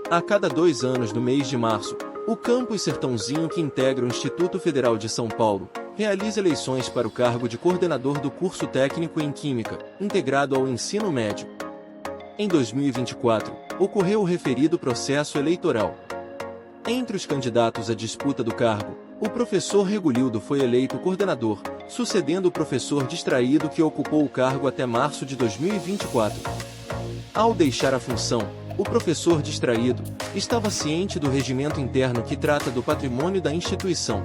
A cada 2 anos, no mês de março, o Campus Sertãozinho, que integra o Instituto Federal de São Paulo, realiza eleições para o cargo de coordenador do curso técnico em Química, integrado ao ensino médio. Em 2024, ocorreu o referido processo eleitoral. Entre os candidatos à disputa do cargo, o professor Regulildo foi eleito coordenador, sucedendo o professor Distraído, que ocupou o cargo até março de 2024. Ao deixar a função, o professor Distraído estava ciente do regimento interno que trata do patrimônio da instituição.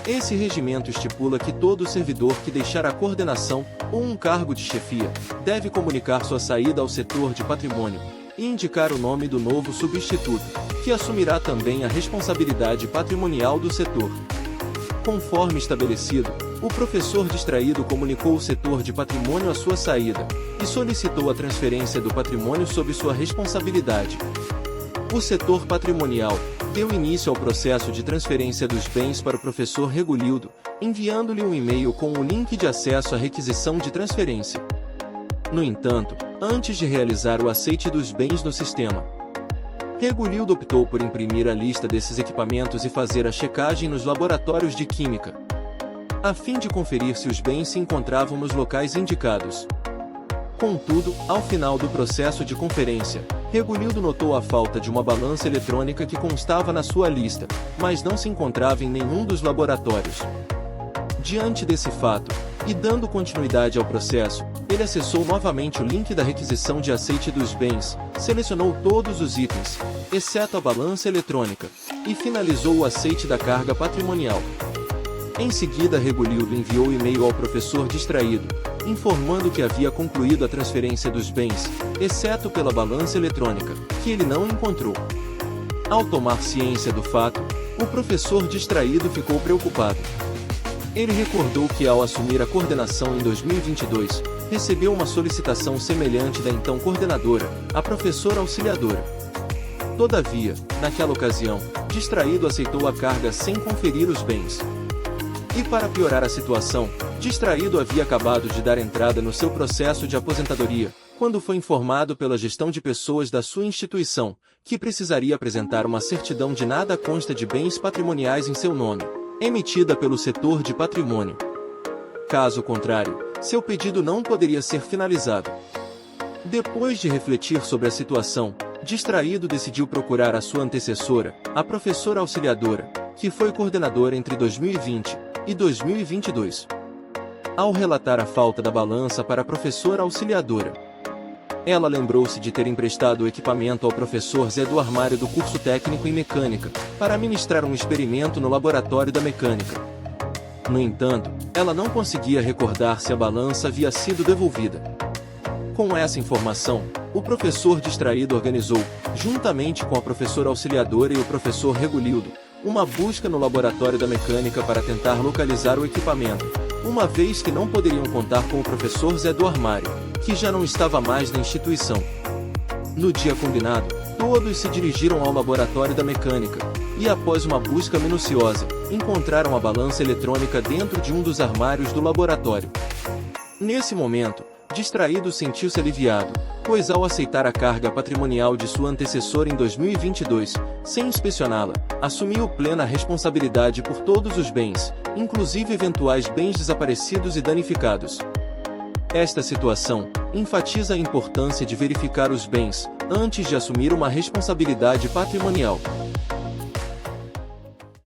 Esse regimento estipula que todo servidor que deixar a coordenação ou um cargo de chefia deve comunicar sua saída ao setor de patrimônio e indicar o nome do novo substituto, que assumirá também a responsabilidade patrimonial do setor. Conforme estabelecido, o professor Distraído comunicou ao setor de patrimônio a sua saída e solicitou a transferência do patrimônio sob sua responsabilidade. O setor patrimonial deu início ao processo de transferência dos bens para o professor Regulildo, enviando-lhe um e-mail com o link de acesso à requisição de transferência. No entanto, antes de realizar o aceite dos bens no sistema, Regulildo optou por imprimir a lista desses equipamentos e fazer a checagem nos laboratórios de química, a fim de conferir se os bens se encontravam nos locais indicados. Contudo, ao final do processo de conferência, Regulildo notou a falta de uma balança eletrônica que constava na sua lista, mas não se encontrava em nenhum dos laboratórios. Diante desse fato, e dando continuidade ao processo, ele acessou novamente o link da requisição de aceite dos bens, selecionou todos os itens, exceto a balança eletrônica, e finalizou o aceite da carga patrimonial. Em seguida, Regulildo enviou e-mail ao professor Distraído, informando que havia concluído a transferência dos bens, exceto pela balança eletrônica, que ele não encontrou. Ao tomar ciência do fato, o professor Distraído ficou preocupado. Ele recordou que, ao assumir a coordenação em 2022, recebeu uma solicitação semelhante da então coordenadora, a professora auxiliadora. Todavia, naquela ocasião, Distraído aceitou a carga sem conferir os bens. E para piorar a situação, Distraído havia acabado de dar entrada no seu processo de aposentadoria, quando foi informado pela gestão de pessoas da sua instituição, que precisaria apresentar uma certidão de nada consta de bens patrimoniais em seu nome, emitida pelo setor de patrimônio. Caso contrário, seu pedido não poderia ser finalizado. Depois de refletir sobre a situação, Distraído decidiu procurar a sua antecessora, a professora auxiliadora, que foi coordenadora entre 2020 e 2022. Ao relatar a falta da balança para a professora auxiliadora, ela lembrou-se de ter emprestado o equipamento ao professor Zé do armário do curso técnico em mecânica, para ministrar um experimento no laboratório da mecânica. No entanto, ela não conseguia recordar se a balança havia sido devolvida. Com essa informação, o professor Distraído organizou, juntamente com a professora auxiliadora e o professor Regulildo, uma busca no laboratório da mecânica para tentar localizar o equipamento, uma vez que não poderiam contar com o professor Zé do armário, que já não estava mais na instituição. No dia combinado, todos se dirigiram ao laboratório da mecânica, e após uma busca minuciosa, encontraram a balança eletrônica dentro de um dos armários do laboratório. Nesse momento, Distraído sentiu-se aliviado, pois ao aceitar a carga patrimonial de sua antecessora em 2022, sem inspecioná-la, assumiu plena responsabilidade por todos os bens, inclusive eventuais bens desaparecidos e danificados. Esta situação enfatiza a importância de verificar os bens antes de assumir uma responsabilidade patrimonial.